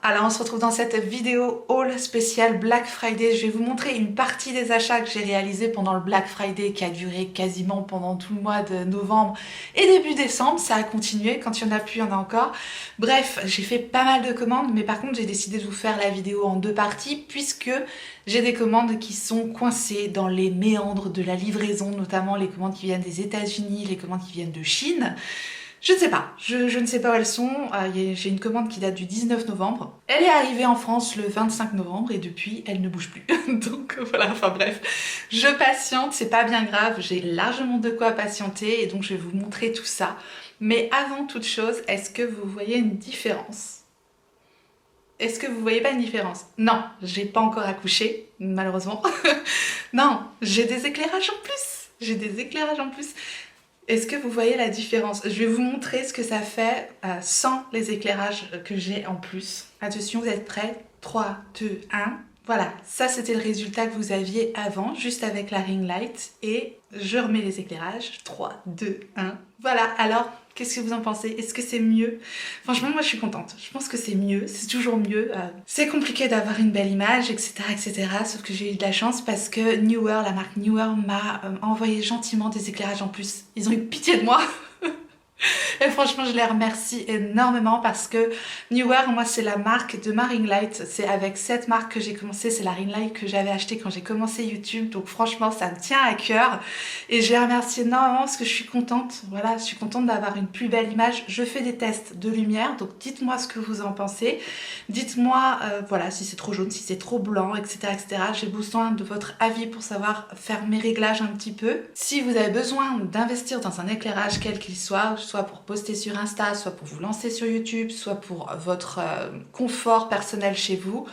Alors on se retrouve dans cette vidéo haul spéciale Black Friday. Je vais vous montrer une partie des achats que j'ai réalisés pendant le Black Friday qui a duré quasiment pendant tout le mois de novembre et début décembre. Ça a continué, quand il y en a plus, il y en a encore. Bref, j'ai fait pas mal de commandes, mais par contre j'ai décidé de vous faire la vidéo en deux parties puisque j'ai des commandes qui sont coincées dans les méandres de la livraison, notamment les commandes qui viennent des États-Unis, les commandes qui viennent de Chine. Je ne sais pas, je ne sais pas où elles sont. J'ai une commande qui date du 19 novembre. Elle est arrivée en France le 25 novembre et depuis, elle ne bouge plus. Donc voilà, enfin bref, je patiente, c'est pas bien grave, j'ai largement de quoi patienter et donc je vais vous montrer tout ça. Mais avant toute chose, est-ce que vous voyez une différence? Est-ce que vous voyez pas une différence? Non, j'ai pas encore accouché, malheureusement. Non, j'ai des éclairages en plus. J'ai des éclairages en plus. Est-ce que vous voyez la différence? Je vais vous montrer ce que ça fait sans les éclairages que j'ai en plus. Attention, vous êtes prêts? 3, 2, 1. Voilà, ça c'était le résultat que vous aviez avant, juste avec la ring light. Et je remets les éclairages. 3, 2, 1. Voilà, alors, qu'est-ce que vous en pensez? Est-ce que c'est mieux? Franchement, moi je suis contente. Je pense que c'est mieux, c'est toujours mieux. C'est compliqué d'avoir une belle image, etc., etc. Sauf que j'ai eu de la chance parce que Neewer, la marque Neewer, m'a envoyé gentiment des éclairages en plus. Ils ont eu pitié de moi. Et franchement, je les remercie énormément parce que Neewer, moi, c'est la marque de ma ring light. C'est avec cette marque que j'ai commencé. C'est la ring light que j'avais achetée quand j'ai commencé YouTube. Donc franchement, ça me tient à cœur. Et je les remercie énormément parce que je suis contente. Voilà, je suis contente d'avoir une plus belle image. Je fais des tests de lumière. Donc dites-moi ce que vous en pensez. Dites-moi, voilà, si c'est trop jaune, si c'est trop blanc, etc., etc. J'ai besoin de votre avis pour savoir faire mes réglages un petit peu. Si vous avez besoin d'investir dans un éclairage quel qu'il soit pour poster sur Insta, soit pour vous lancer sur YouTube, soit pour votre confort personnel chez vous,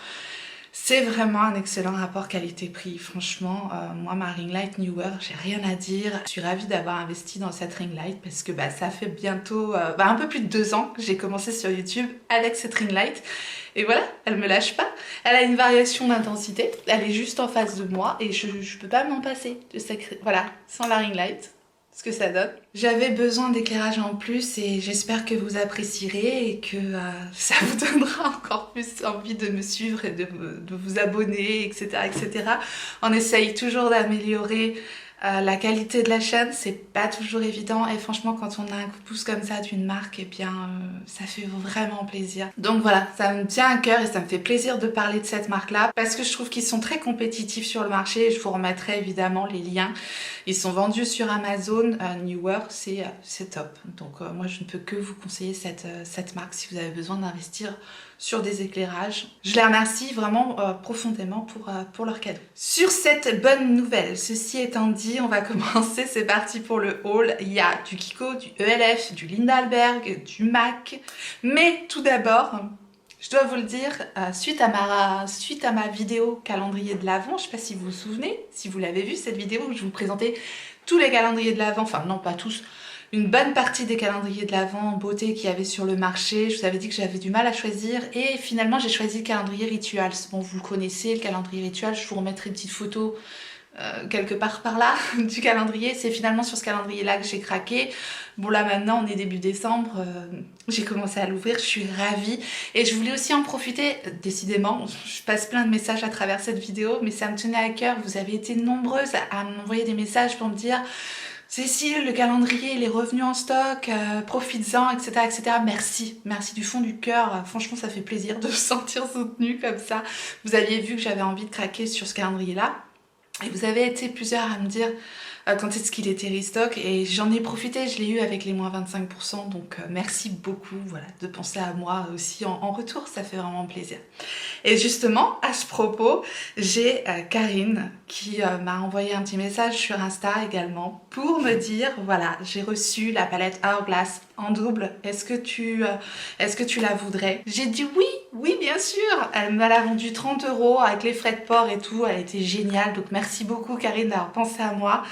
c'est vraiment un excellent rapport qualité-prix. Franchement, moi, ma ring light Neewer, j'ai rien à dire. Je suis ravie d'avoir investi dans cette ring light parce que ça fait bientôt un peu plus de 2 ans que j'ai commencé sur YouTube avec cette ring light. Et voilà, elle me lâche pas. Elle a une variation d'intensité. Elle est juste en face de moi et je peux pas m'en passer. Voilà, sans la ring light. Ce que ça donne. J'avais besoin d'éclairage en plus et j'espère que vous apprécierez et que ça vous donnera encore plus envie de me suivre et de vous abonner, etc., etc. On essaye toujours d'améliorer la qualité de la chaîne, c'est pas toujours évident et franchement quand on a un coup de pouce comme ça d'une marque, eh bien ça fait vraiment plaisir. Donc voilà, ça me tient à cœur et ça me fait plaisir de parler de cette marque là parce que je trouve qu'ils sont très compétitifs sur le marché et je vous remettrai évidemment les liens. Ils sont vendus sur Amazon, Neewer, c'est top. Donc moi je ne peux que vous conseiller cette marque si vous avez besoin d'investir sur des éclairages. Je les remercie vraiment profondément pour leur cadeau. Sur cette bonne nouvelle, ceci étant dit, on va commencer, c'est parti pour le haul. Il y a du Kiko, du ELF, du Lindalberg, du MAC. Mais tout d'abord, je dois vous le dire, suite à ma vidéo calendrier de l'Avent, je ne sais pas si vous vous souvenez, si vous l'avez vu cette vidéo où je vous présentais tous les calendriers de l'Avent, enfin non pas tous, une bonne partie des calendriers de l'Avent en beauté qu'il y avait sur le marché. Je vous avais dit que j'avais du mal à choisir et finalement j'ai choisi le calendrier Rituals. Bon, vous le connaissez, le calendrier Rituals, je vous remettrai une petite photo quelque part par là du calendrier. C'est finalement sur ce calendrier là que j'ai craqué. Bon là maintenant on est début décembre, j'ai commencé à l'ouvrir, je suis ravie et je voulais aussi en profiter, décidément je passe plein de messages à travers cette vidéo mais ça me tenait à cœur, vous avez été nombreuses à m'envoyer des messages pour me dire Cécile, le calendrier il est revenu en stock, profites-en, etc., etc. Merci, merci du fond du cœur. Franchement, ça fait plaisir de se sentir soutenue comme ça. Vous aviez vu que j'avais envie de craquer sur ce calendrier-là. Et vous avez été plusieurs à me dire quand est-ce qu'il était restock et j'en ai profité, je l'ai eu avec les moins 25%, donc merci beaucoup voilà, de penser à moi aussi en retour, ça fait vraiment plaisir. Et justement, à ce propos, j'ai Karine qui m'a envoyé un petit message sur Insta également pour me dire, voilà, j'ai reçu la palette Hourglass en double, est-ce que tu la voudrais? J'ai dit oui, oui bien sûr, elle me l'a vendue 30 € avec les frais de port et tout, elle était géniale, donc merci beaucoup Karine d'avoir pensé à moi.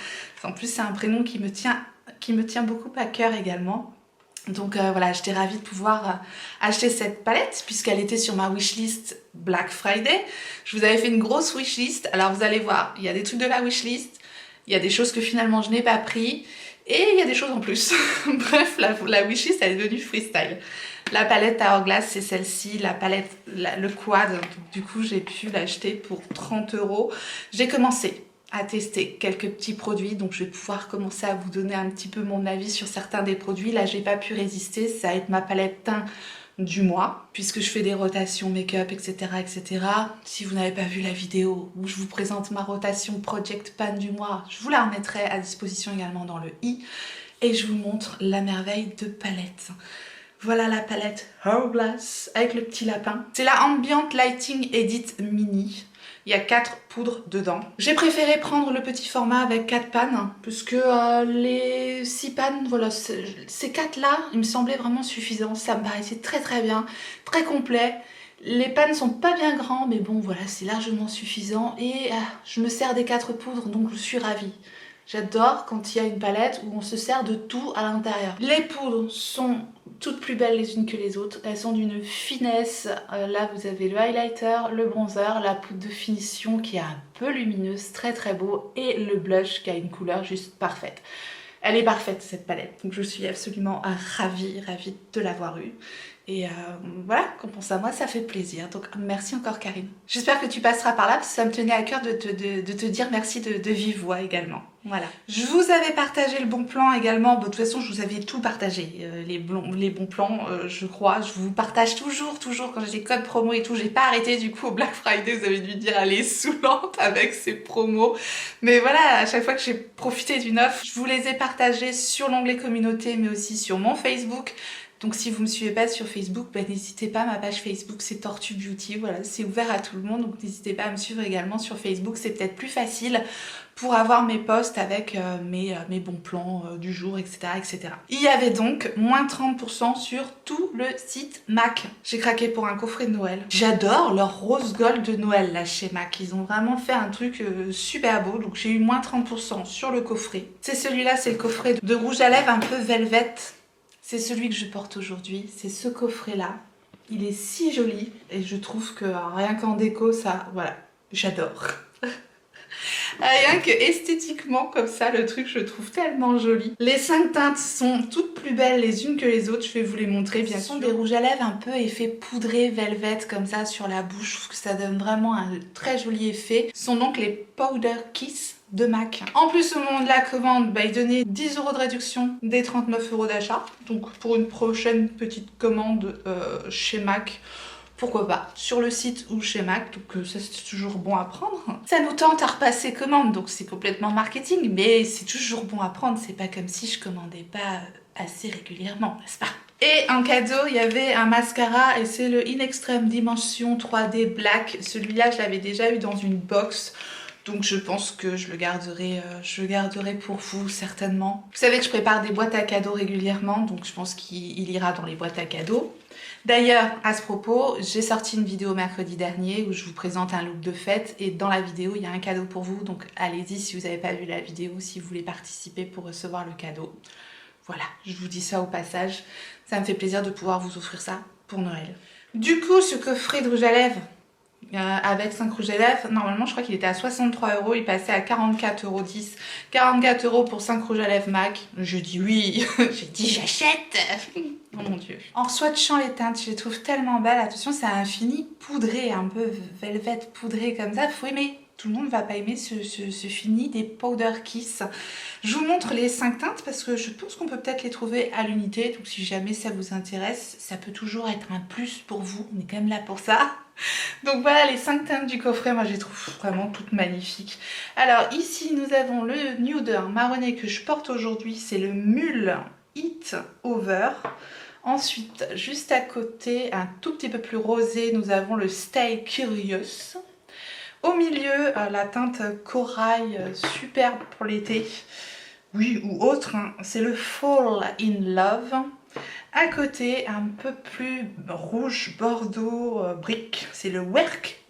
En plus c'est un prénom qui me tient beaucoup à cœur également. Donc voilà, j'étais ravie de pouvoir acheter cette palette puisqu'elle était sur ma wishlist Black Friday. Je vous avais fait une grosse wishlist, alors vous allez voir, il y a des trucs de la wishlist, Il y a des choses que finalement je n'ai pas pris et il y a des choses en plus. Bref, la wishlist elle est devenue freestyle. La palette Hourglass c'est celle-ci, la palette, le quad, donc, du coup j'ai pu l'acheter pour 30 €. J'ai commencé à tester quelques petits produits, donc je vais pouvoir commencer à vous donner un petit peu mon avis sur certains des produits. Là j'ai pas pu résister, ça va être ma palette teint du mois, puisque je fais des rotations make-up, etc., etc. Si vous n'avez pas vu la vidéo où je vous présente ma rotation Project Pan du mois, je vous la remettrai à disposition également dans le i, et je vous montre la merveille de palette. Voilà la palette Hourglass avec le petit lapin. C'est la Ambient Lighting Edit Mini. Il y a 4 poudres dedans. J'ai préféré prendre le petit format avec 4 pannes, puisque les 6 pannes, voilà, ces 4 là, il me semblait vraiment suffisant. Ça me paraissait très très bien, très complet. Les pannes sont pas bien grands, mais bon voilà, c'est largement suffisant. Et je me sers des 4 poudres, donc je suis ravie. J'adore quand il y a une palette où on se sert de tout à l'intérieur. Les poudres sont toutes plus belles les unes que les autres. Elles sont d'une finesse. Là, vous avez le highlighter, le bronzer, la poudre de finition qui est un peu lumineuse, très très beau, et le blush qui a une couleur juste parfaite. Elle est parfaite cette palette, donc je suis absolument ravie de l'avoir eue. Et voilà, quand on pense à moi, ça fait plaisir. Donc merci encore Karine. J'espère que tu passeras par là, parce que ça me tenait à cœur de te dire merci de vive voix également. Voilà. Je vous avais partagé le bon plan également. Bon, de toute façon, je vous avais tout partagé. Les bons plans, je crois. Je vous partage toujours quand j'ai des codes promo et tout. J'ai pas arrêté du coup au Black Friday. Vous avez dû dire, elle est saoulante avec ses promos. Mais voilà, à chaque fois que j'ai profité d'une offre, je vous les ai partagés sur l'onglet communauté, mais aussi sur mon Facebook. Donc si vous me suivez pas sur Facebook, bah, n'hésitez pas, ma page Facebook c'est Tortue Beauty, voilà, c'est ouvert à tout le monde, donc n'hésitez pas à me suivre également sur Facebook, c'est peut-être plus facile pour avoir mes posts avec mes bons plans du jour, etc., etc. Il y avait donc moins 30% sur tout le site MAC. J'ai craqué pour un coffret de Noël. J'adore leur rose gold de Noël là chez MAC, ils ont vraiment fait un truc super beau, donc j'ai eu moins 30% sur le coffret. C'est celui-là, c'est le coffret de rouge à lèvres un peu velvet. C'est celui que je porte aujourd'hui, c'est ce coffret-là. Il est si joli et je trouve que rien qu'en déco, ça, voilà, j'adore. Rien que esthétiquement, comme ça, le truc, je le trouve tellement joli. Les 5 teintes sont toutes plus belles les unes que les autres, je vais vous les montrer bien sûr. Ce sont des rouges à lèvres un peu effet poudré, velvet, comme ça, sur la bouche. Je trouve que ça donne vraiment un très joli effet. Ce sont donc les Powder Kiss de MAC. En plus, au moment de la commande, bah, ils donnaient 10 € de réduction des 39 € d'achat. Donc pour une prochaine petite commande chez MAC, pourquoi pas, sur le site ou chez MAC, donc ça c'est toujours bon à prendre. Ça nous tente à repasser commande, donc c'est complètement marketing, mais c'est toujours bon à prendre, c'est pas comme si je commandais pas assez régulièrement, n'est-ce pas? Et en cadeau, il y avait un mascara et c'est le In Extreme Dimension 3D Black. Celui-là, je l'avais déjà eu dans une box. Donc je pense que je le garderai pour vous certainement. Vous savez que je prépare des boîtes à cadeaux régulièrement, donc je pense qu'il ira dans les boîtes à cadeaux. D'ailleurs, à ce propos, j'ai sorti une vidéo mercredi dernier où je vous présente un look de fête et dans la vidéo, il y a un cadeau pour vous. Donc allez-y si vous n'avez pas vu la vidéo, si vous voulez participer pour recevoir le cadeau. Voilà, je vous dis ça au passage. Ça me fait plaisir de pouvoir vous offrir ça pour Noël. Du coup, ce coffret de rouge à lèvres, avec 5 rouges à lèvres, normalement je crois qu'il était à 63 €, il passait à 44,10 €. 44 € pour 5 rouges à lèvres MAC. Je dis oui, j'ai dit j'achète. Oh mon dieu. En swatchant les teintes, je les trouve tellement belles. Attention, c'est un fini poudré, un peu velvet poudré comme ça, faut aimer. Tout le monde ne va pas aimer ce fini des Powder Kiss. Je vous montre les 5 teintes parce que je pense qu'on peut peut-être les trouver à l'unité. Donc si jamais ça vous intéresse, ça peut toujours être un plus pour vous. On est quand même là pour ça. Donc voilà les 5 teintes du coffret, moi je les trouve vraiment toutes magnifiques. Alors ici nous avons le nude marronné que je porte aujourd'hui, c'est le Mule It Over. Ensuite, juste à côté, un tout petit peu plus rosé, nous avons le Stay Curious. Au milieu, la teinte corail, superbe pour l'été, oui ou autre, hein, c'est le Fall in Love. À côté, un peu plus rouge bordeaux brique, c'est le Werk.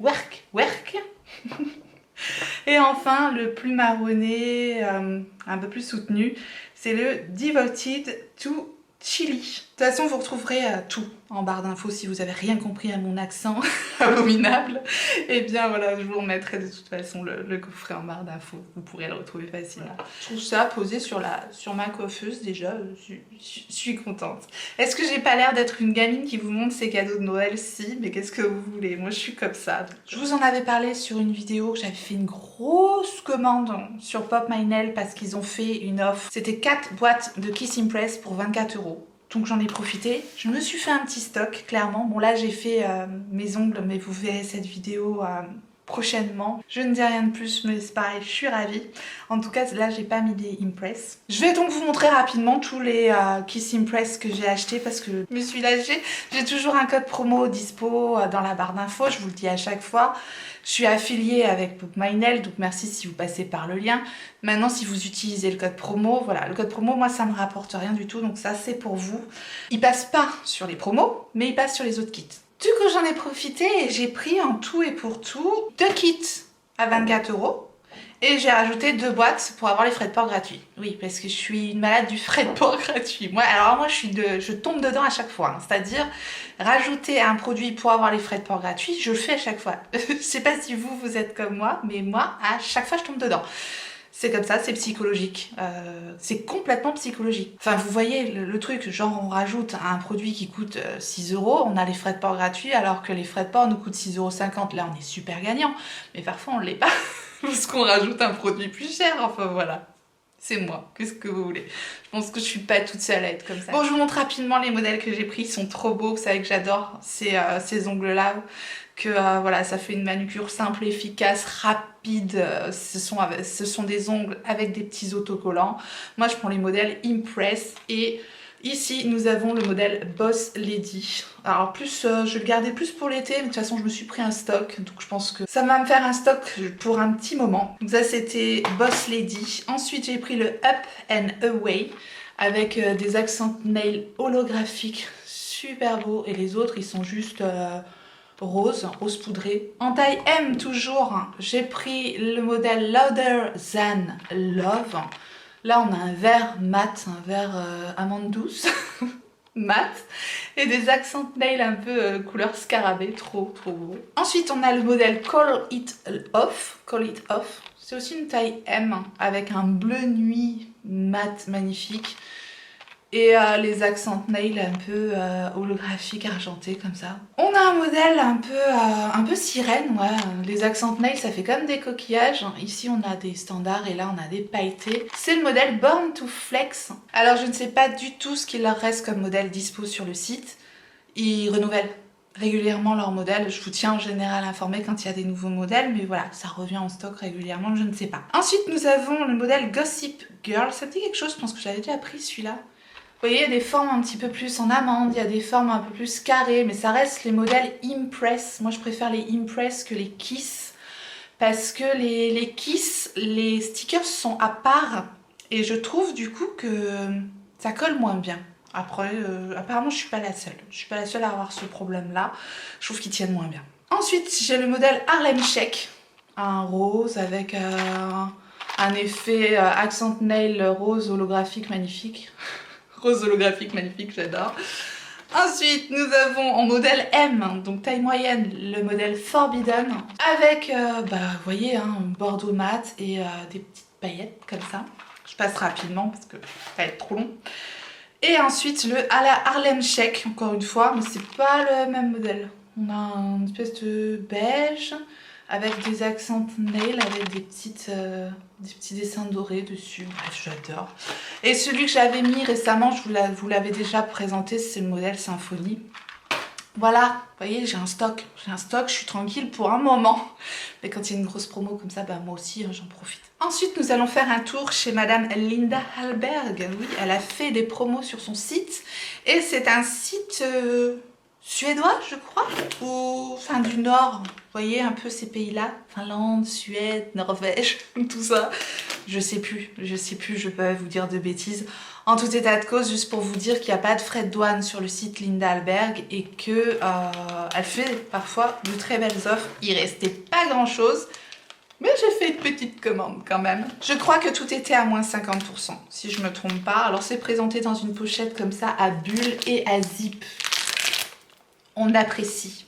Et enfin, le plus marronné, un peu plus soutenu, c'est le Devoted to Chili. De toute façon, vous retrouverez tout en barre d'infos si vous n'avez rien compris à mon accent abominable. Et bien voilà, je vous remettrai de toute façon le coffret en barre d'infos. Vous pourrez le retrouver facilement. Tout ça posé sur ma coiffeuse, déjà, je suis contente. Est-ce que j'ai pas l'air d'être une gamine qui vous montre ses cadeaux de Noël? Si, mais qu'est-ce que vous voulez? Moi, je suis comme ça. Je vous en avais parlé sur une vidéo, j'avais fait une grosse commande sur Pop My Nail parce qu'ils ont fait une offre. C'était 4 boîtes de Kiss Impress pour 24 €. Donc j'en ai profité. Je me suis fait un petit stock, clairement. Bon là j'ai fait mes ongles, mais vous verrez cette vidéo prochainement. Je ne dis rien de plus, mais c'est pareil, je suis ravie. En tout cas là j'ai pas mis des Impress. Je vais donc vous montrer rapidement tous les Kiss Impress que j'ai achetés parce que je me suis lâchée. J'ai toujours un code promo dispo dans la barre d'infos, je vous le dis à chaque fois. Je suis affiliée avec Pop My Nail, donc merci si vous passez par le lien. Maintenant, si vous utilisez le code promo, voilà, le code promo, moi, ça me rapporte rien du tout, donc ça, c'est pour vous. Il passe pas sur les promos, mais il passe sur les autres kits. Du coup, j'en ai profité et j'ai pris en tout et pour tout 2 kits à 24 €. Et j'ai rajouté 2 boîtes pour avoir les frais de port gratuits. Oui, parce que je suis une malade du frais de port gratuit. Moi, je tombe dedans à chaque fois. Hein. C'est-à-dire, rajouter un produit pour avoir les frais de port gratuits, je le fais à chaque fois. Je sais pas si vous êtes comme moi, mais moi, à chaque fois, je tombe dedans. C'est comme ça, c'est psychologique. C'est complètement psychologique. Enfin, vous voyez le truc, genre on rajoute un produit qui coûte 6 €, on a les frais de port gratuits, alors que les frais de port nous coûtent 6,50 €. Là, on est super gagnant. Mais parfois, on l'est pas. Parce qu'on rajoute un produit plus cher, enfin voilà. C'est moi, qu'est-ce que vous voulez? Je pense que je suis pas toute seule à être comme ça. Bon, je vous montre rapidement les modèles que j'ai pris, ils sont trop beaux, vous savez que j'adore ces ongles-là. Que voilà, ça fait une manucure simple, efficace, rapide. Ce sont des ongles avec des petits autocollants. Moi, je prends les modèles Impress et ici, nous avons le modèle Boss Lady. Alors plus, je vais le garder plus pour l'été, mais de toute façon, je me suis pris un stock. Donc je pense que ça va me faire un stock pour un petit moment. Donc ça, c'était Boss Lady. Ensuite, j'ai pris le Up and Away avec des accents nails holographiques. Super beaux. Et les autres, ils sont juste... rose poudré. En taille M toujours, j'ai pris le modèle Louder Than Love. Là on a un vert mat, un vert amande douce, mat, et des accents nails un peu couleur scarabée, trop beau. Ensuite on a le modèle Call It Off. C'est aussi une taille M avec un bleu nuit mat magnifique. Et les accents nails un peu holographiques, argentés comme ça. On a un modèle un peu sirène, ouais. Les accents nails, ça fait comme des coquillages. Ici, on a des standards et là, on a des pailletés. C'est le modèle Born to Flex. Alors, je ne sais pas du tout ce qu'il leur reste comme modèle dispo sur le site. Ils renouvellent régulièrement leurs modèles. Je vous tiens en général informé quand il y a des nouveaux modèles, mais voilà, ça revient en stock régulièrement, je ne sais pas. Ensuite, nous avons le modèle Gossip Girl. Ça me dit quelque chose, je pense que j'avais déjà pris celui-là. Vous voyez, il y a des formes un petit peu plus en amande, il y a des formes un peu plus carrées, mais ça reste les modèles Impress. Moi, je préfère les Impress que les Kiss, parce que les Kiss, les stickers sont à part, et je trouve du coup que ça colle moins bien. Après, apparemment, je suis pas la seule. Je suis pas la seule à avoir ce problème-là. Je trouve qu'ils tiennent moins bien. Ensuite, j'ai le modèle Harlem Shake, un rose avec un effet accent nail rose holographique magnifique. Rose holographique magnifique, j'adore. Ensuite, nous avons en modèle M, donc taille moyenne, le modèle Forbidden, avec, vous voyez, un bordeaux mat et des petites paillettes comme ça. Je passe rapidement parce que ça va être trop long. Et ensuite, le à la Harlem Shake, encore une fois, mais c'est pas le même modèle. On a une espèce de beige avec des accents nails, avec des petits dessins dorés dessus. Bref, j'adore. Et celui que j'avais mis récemment, je vous l'avais déjà présenté, c'est le modèle Symphonie. Voilà, vous voyez, j'ai un stock, je suis tranquille pour un moment. Mais quand il y a une grosse promo comme ça, moi aussi, j'en profite. Ensuite, nous allons faire un tour chez Madame Linda Hallberg. Oui, elle a fait des promos sur son site. Et c'est un site... suédois, je crois, ou enfin du Nord, vous voyez un peu ces pays-là, Finlande, Suède, Norvège, tout ça. Je sais plus, je peux vous dire de bêtises. En tout état de cause, juste pour vous dire qu'il n'y a pas de frais de douane sur le site Linda Hallberg et que elle fait parfois de très belles offres. Il restait pas grand-chose, Mais j'ai fait une petite commande quand même. Je crois que tout était à moins 50%, si je me trompe pas. Alors c'est présenté dans une pochette comme ça, à bulles et à zip. On apprécie.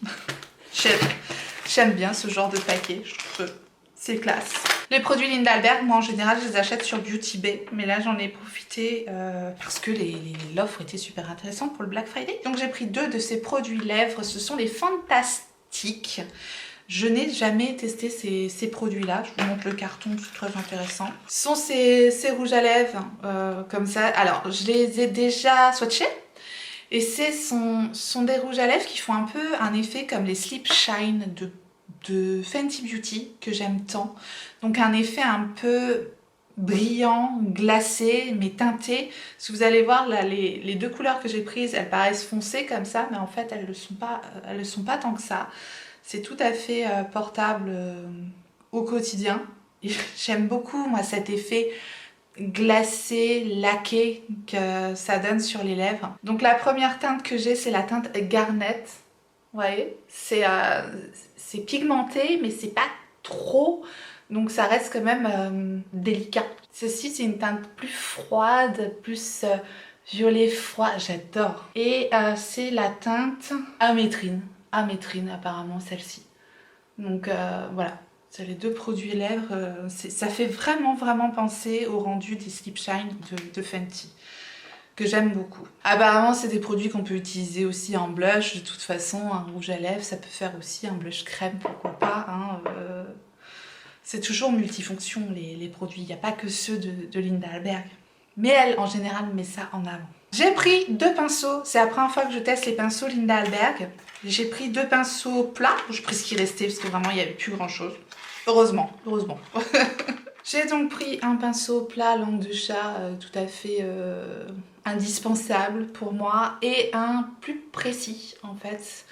J'aime bien ce genre de paquet, je trouve que c'est classe. Les produits Lindalberg, moi en général je les achète sur Beauty Bay, mais là j'en ai profité parce que l'offre était super intéressante pour le Black Friday. Donc j'ai pris 2 de ces produits lèvres, ce sont les Fantastiques. Je n'ai jamais testé ces produits-là, je vous montre le carton, c'est très intéressant. Ce sont ces rouges à lèvres, comme ça. Alors je les ai déjà swatchés. Et sont des rouges à lèvres qui font un peu un effet comme les Sleep Shine de Fenty Beauty, que j'aime tant. Donc un effet un peu brillant, glacé, mais teinté. Si vous allez voir, là, les 2 couleurs que j'ai prises, elles paraissent foncées comme ça, mais en fait, elles le sont pas tant que ça. C'est tout à fait portable au quotidien. J'aime beaucoup, moi, cet effet glacé, laqué que ça donne sur les lèvres. Donc la première teinte que j'ai, c'est la teinte Garnet. Vous voyez, c'est pigmenté, mais c'est pas trop, donc ça reste quand même délicat. Ceci, c'est une teinte plus froide, plus violet froid, j'adore. Et c'est la teinte Amétrine. Amétrine, apparemment, celle-ci. Donc voilà. C'est les 2 produits lèvres, ça fait vraiment penser au rendu des Sleep Shine de Fenty, que j'aime beaucoup. Apparemment c'est des produits qu'on peut utiliser aussi en blush, de toute façon un rouge à lèvres ça peut faire aussi un blush crème, pourquoi pas, hein, c'est toujours multifonction les produits, il n'y a pas que ceux de Lindalberg. Mais elle en général met ça en avant. J'ai pris 2 pinceaux, c'est la première fois que je teste les pinceaux Lindalberg. J'ai pris 2 pinceaux plats, j'ai pris ce qui restait parce que vraiment il n'y avait plus grand chose. Heureusement. J'ai donc pris un pinceau plat langue de chat tout à fait indispensable pour moi et un plus précis en fait.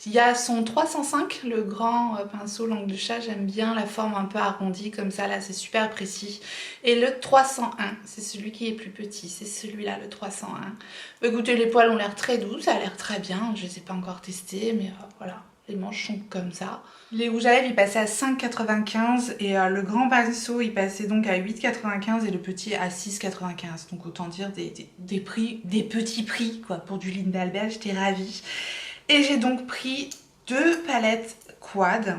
Il y a son 305, le grand pinceau langue de chat, j'aime bien la forme un peu arrondie comme ça, là c'est super précis. Et le 301, c'est celui qui est plus petit, c'est celui-là le 301. Écoutez, les poils ont l'air très doux, ça a l'air très bien, je ne les ai pas encore testés, mais voilà. Les manches sont comme ça. Les rouges à lèvres, ils passaient à 5,95 et le grand pinceau, il passait donc à 8,95 et le petit à 6,95. Donc autant dire des prix, des petits prix quoi pour du Lindalberg, j'étais ravie. Et j'ai donc pris 2 palettes quad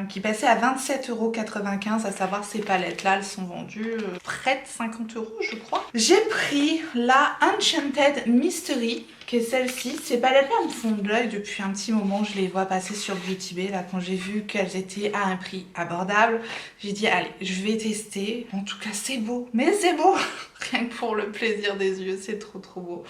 qui passaient à 27,95 €, à savoir ces palettes-là, elles sont vendues près de 50 € je crois. J'ai pris la Enchanted Mystery, qui est celle-ci. Ces palettes-là me font de l'œil depuis un petit moment, je les vois passer sur Beauty Bay, là quand j'ai vu qu'elles étaient à un prix abordable, j'ai dit allez, je vais tester. En tout cas c'est beau, mais c'est beau rien que pour le plaisir des yeux, c'est trop beau.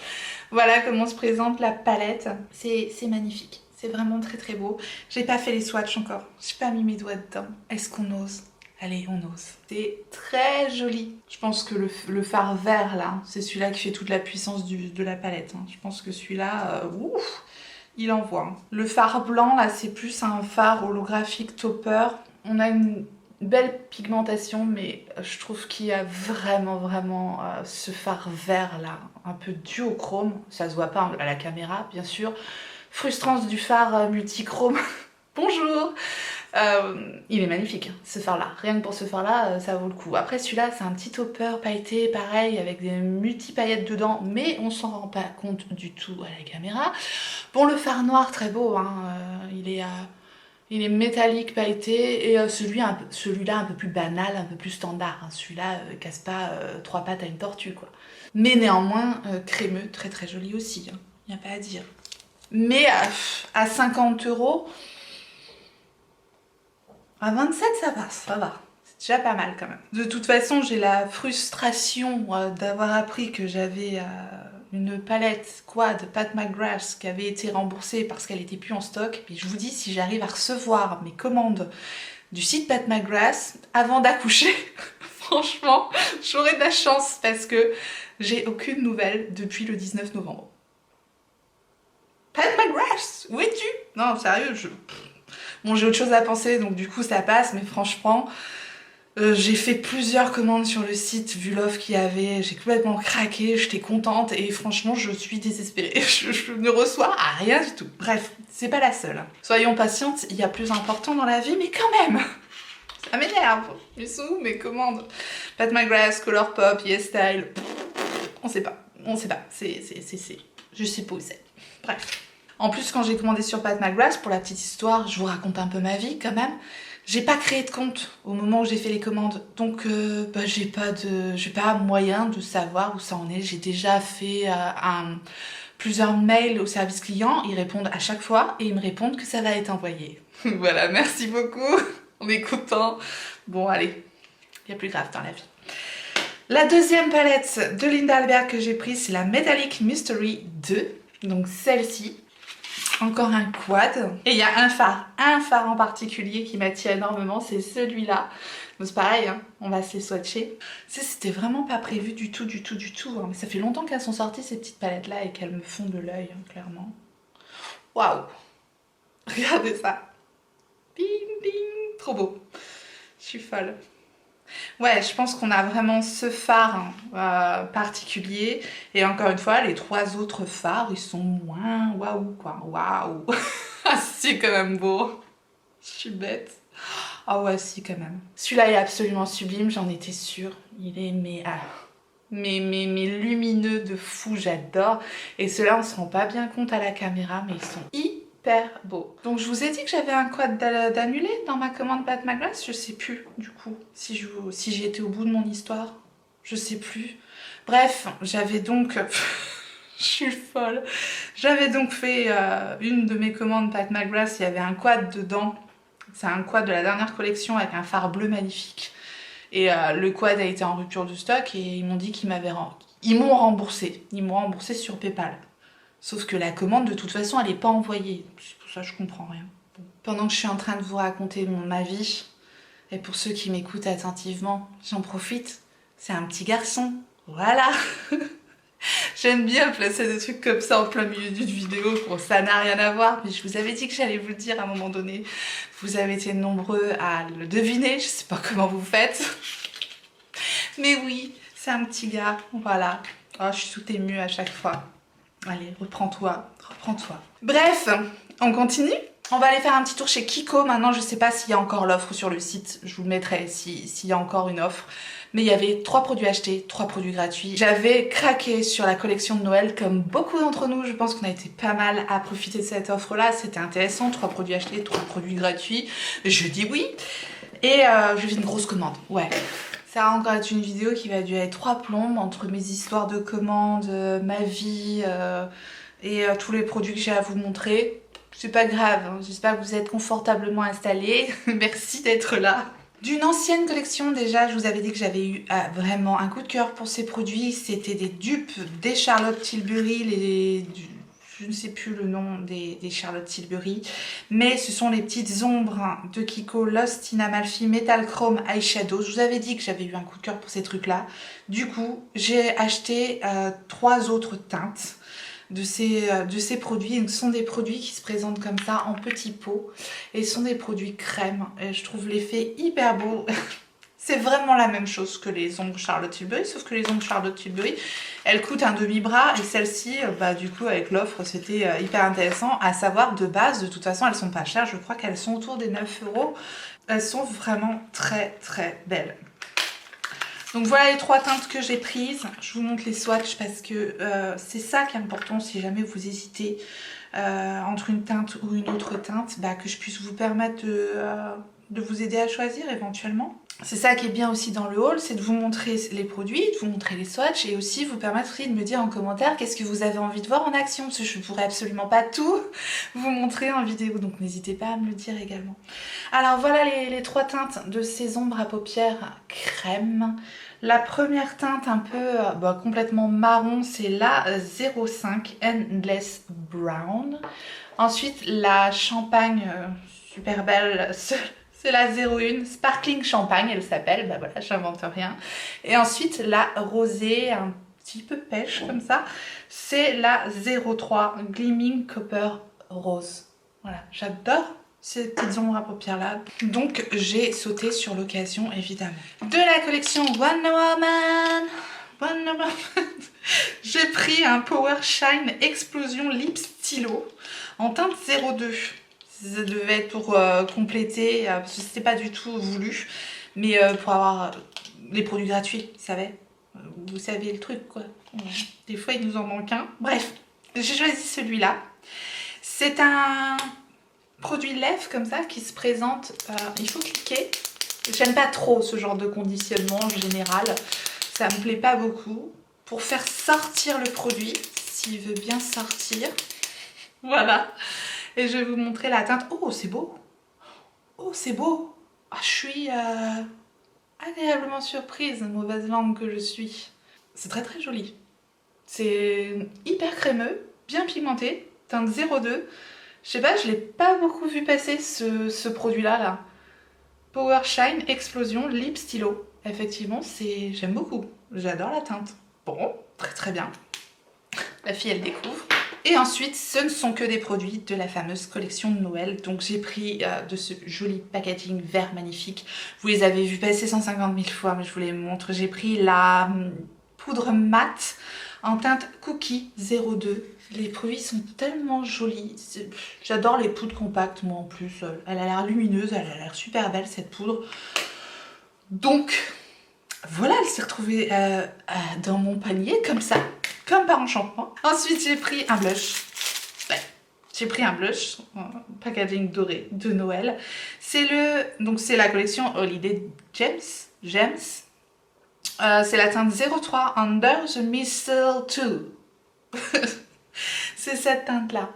Voilà comment se présente la palette, c'est magnifique. C'est vraiment très beau. J'ai pas fait les swatchs encore. J'ai pas mis mes doigts dedans. Est-ce qu'on ose? Allez, on ose. C'est très joli. Je pense que le fard vert là, c'est celui-là qui fait toute la puissance de la palette. Hein. Je pense que celui-là, ouf, il envoie. Le fard blanc là, c'est plus un fard holographique topper. On a une belle pigmentation, mais je trouve qu'il y a vraiment ce fard vert là, un peu duochrome. Ça se voit pas à la caméra, bien sûr. Frustrance du fard multichrome. Bonjour. Il est magnifique ce fard là, rien que pour ce fard là ça vaut le coup. Après celui-là c'est un petit topper pailleté pareil avec des multi-paillettes dedans, mais on s'en rend pas compte du tout à la caméra. Bon, le fard noir très beau, hein, il est métallique pailleté, et celui-là un peu plus banal, un peu plus standard, hein. Celui-là casse pas 3 pattes à une tortue quoi. Mais néanmoins crémeux, très joli aussi, hein. Y a pas à dire. Mais à 50 €, à 27 ça passe, ça va. C'est déjà pas mal quand même. De toute façon, j'ai la frustration d'avoir appris que j'avais une palette quad Pat McGrath qui avait été remboursée parce qu'elle était plus en stock. Puis je vous dis, si j'arrive à recevoir mes commandes du site Pat McGrath avant d'accoucher, franchement, j'aurai de la chance parce que j'ai aucune nouvelle depuis le 19 novembre. Pat McGrath, où es-tu? Non, sérieux, bon, j'ai autre chose à penser, donc du coup ça passe, mais franchement, j'ai fait plusieurs commandes sur le site, vu l'offre qu'il y avait, j'ai complètement craqué, j'étais contente, et franchement, je suis désespérée. Je ne reçois rien du tout. Bref, c'est pas la seule. Soyons patientes, il y a plus important dans la vie, mais quand même, Ça m'énerve. Ils sont où mes commandes? Pat McGrath, Colourpop, YesStyle. On sait pas. On sait pas. Je sais pas où c'est. Bref. En plus, quand j'ai commandé sur Pat McGrath, pour la petite histoire, je vous raconte un peu ma vie quand même. J'ai pas créé de compte au moment où j'ai fait les commandes, donc j'ai pas moyen de savoir où ça en est. J'ai déjà fait plusieurs mails au service client, ils répondent à chaque fois et ils me répondent que ça va être envoyé. Voilà, merci beaucoup, on est content. Bon allez, il y a plus grave dans la vie. La deuxième palette de Linda Albert que j'ai prise, c'est la Metallic Mystery 2, donc celle-ci. Encore un quad. Et il y a un phare en particulier qui m'attire énormément, c'est celui-là. Donc c'est pareil, hein, on va se les swatcher. C'était vraiment pas prévu du tout, hein. Mais ça fait longtemps qu'elles sont sorties ces petites palettes-là et qu'elles me font de l'œil, hein, clairement. Waouh! Regardez ça. Bing, bing, trop beau. Je suis folle. Ouais, je pense qu'on a vraiment ce phare particulier. Et encore une fois, les trois autres phares, ils sont moins waouh, quoi. Waouh. Ah, c'est quand même beau. Je suis bête. Ah ouais, si, quand même. Celui-là est absolument sublime, j'en étais sûre. Il est mais lumineux de fou, j'adore. Et ceux-là, on se rend pas bien compte à la caméra, mais ils sont hyper beau. Donc je vous ai dit que j'avais un code d'annulé dans ma commande Pat McGrath, je sais plus du coup si j'ai été au bout de mon histoire, je sais plus. Bref, j'avais donc je suis folle. J'avais donc fait une de mes commandes Pat McGrath, il y avait un quad dedans. C'est un quad de la dernière collection avec un phare bleu magnifique. Et le quad a été en rupture de stock et ils m'ont dit qu'ils m'ont remboursé. Ils m'ont remboursé sur PayPal. Sauf que la commande, de toute façon, elle n'est pas envoyée. C'est pour ça que je comprends rien. Bon. Pendant que je suis en train de vous raconter ma vie, et pour ceux qui m'écoutent attentivement, j'en profite. C'est un petit garçon. Voilà. J'aime bien placer des trucs comme ça en plein milieu d'une vidéo. Bon, ça n'a rien à voir, mais je vous avais dit que j'allais vous le dire à un moment donné. Vous avez été nombreux à le deviner. Je sais pas comment vous faites. Mais oui, c'est un petit gars. Voilà. Oh, je suis tout émue à chaque fois. Allez, reprends-toi, reprends-toi. Bref, on continue. On va aller faire un petit tour chez Kiko. Maintenant, je sais pas s'il y a encore l'offre sur le site. Je vous le mettrai s'il y a encore une offre. Mais il y avait 3 produits achetés, 3 produits gratuits. J'avais craqué sur la collection de Noël, comme beaucoup d'entre nous. Je pense qu'on a été pas mal à profiter de cette offre-là. C'était intéressant, 3 produits achetés, 3 produits gratuits. Je dis oui. Et je fais une grosse commande, ouais. Ça va encore être une vidéo qui va durer 3 plombes entre mes histoires de commandes, ma vie et tous les produits que j'ai à vous montrer. C'est pas grave, hein. J'espère que vous êtes confortablement installés. Merci d'être là. D'une ancienne collection déjà, je vous avais dit que j'avais eu vraiment un coup de cœur pour ces produits. C'était des dupes des Charlotte Tilbury, je ne sais plus le nom des Charlotte Tilbury, mais ce sont les petites ombres de Kiko Lost in Amalfi Metal Chrome Eyeshadow. Je vous avais dit que j'avais eu un coup de cœur pour ces trucs-là. Du coup, j'ai acheté 3 autres teintes de ces produits. Donc, ce sont des produits qui se présentent comme ça en petits pots et ce sont des produits crème. Et je trouve l'effet hyper beau. C'est vraiment la même chose que les ombres Charlotte Tilbury, sauf que les ombres Charlotte Tilbury, elles coûtent un demi-bras et celles-ci, du coup avec l'offre, c'était hyper intéressant. À savoir, de base, de toute façon, elles sont pas chères, je crois qu'elles sont autour des 9 €. Elles sont vraiment très très belles. Donc voilà les 3 teintes que j'ai prises. Je vous montre les swatchs parce que c'est ça qui est important si jamais vous hésitez entre une teinte ou une autre teinte, que je puisse vous permettre de vous aider à choisir éventuellement. C'est ça qui est bien aussi dans le haul, c'est de vous montrer les produits, de vous montrer les swatchs et aussi vous permettre aussi de me dire en commentaire qu'est-ce que vous avez envie de voir en action, parce que je ne pourrais absolument pas tout vous montrer en vidéo, donc n'hésitez pas à me le dire également. Alors voilà les 3 teintes de ces ombres à paupières crème. La première teinte un peu complètement marron, c'est la 05 Endless Brown. Ensuite la champagne super belle, c'est la 01 Sparkling Champagne, elle s'appelle, voilà, j'invente rien. Et ensuite la rosée, un petit peu pêche comme ça, c'est la 03 Gleaming Copper Rose. Voilà, j'adore ces petites ombres à paupières là. Donc j'ai sauté sur l'occasion évidemment. De la collection Wonder Woman, j'ai pris un Power Shine Explosion Lip Stylo en teinte 02. Ça devait être pour compléter, parce que c'était pas du tout voulu, mais pour avoir les produits gratuits, vous savez le truc quoi. Des fois il nous en manque un. Bref, j'ai choisi celui-là. C'est un produit lèvres comme ça qui se présente, il faut cliquer. J'aime pas trop ce genre de conditionnement en général, ça me plaît pas beaucoup. Pour faire sortir le produit, s'il veut bien sortir, voilà. Et je vais vous montrer la teinte. Oh, c'est beau. Oh, c'est beau. Ah, je suis agréablement surprise, mauvaise langue que je suis. C'est très très joli. C'est hyper crémeux, bien pigmenté, teinte 02. Je sais pas, je l'ai pas beaucoup vu passer ce produit-là, là. Power Shine Explosion Lip Stylo. Effectivement, j'aime beaucoup. J'adore la teinte. Bon, très très bien. La fille, elle découvre. Et ensuite, ce ne sont que des produits de la fameuse collection de Noël. Donc j'ai pris de ce joli packaging vert magnifique. Vous les avez vus passer 150 000 fois, mais je vous les montre. J'ai pris la poudre mat en teinte Cookie 02. Les produits sont tellement jolis. J'adore les poudres compactes, moi en plus. Elle a l'air lumineuse, elle a l'air super belle cette poudre. Donc voilà, elle s'est retrouvée dans mon panier comme ça, comme par enchantement. Ensuite j'ai pris un blush. Ouais, j'ai pris un blush, packaging doré de Noël. C'est la collection Holiday Gems. C'est la teinte 03 Under the Mistletoe. C'est cette teinte là.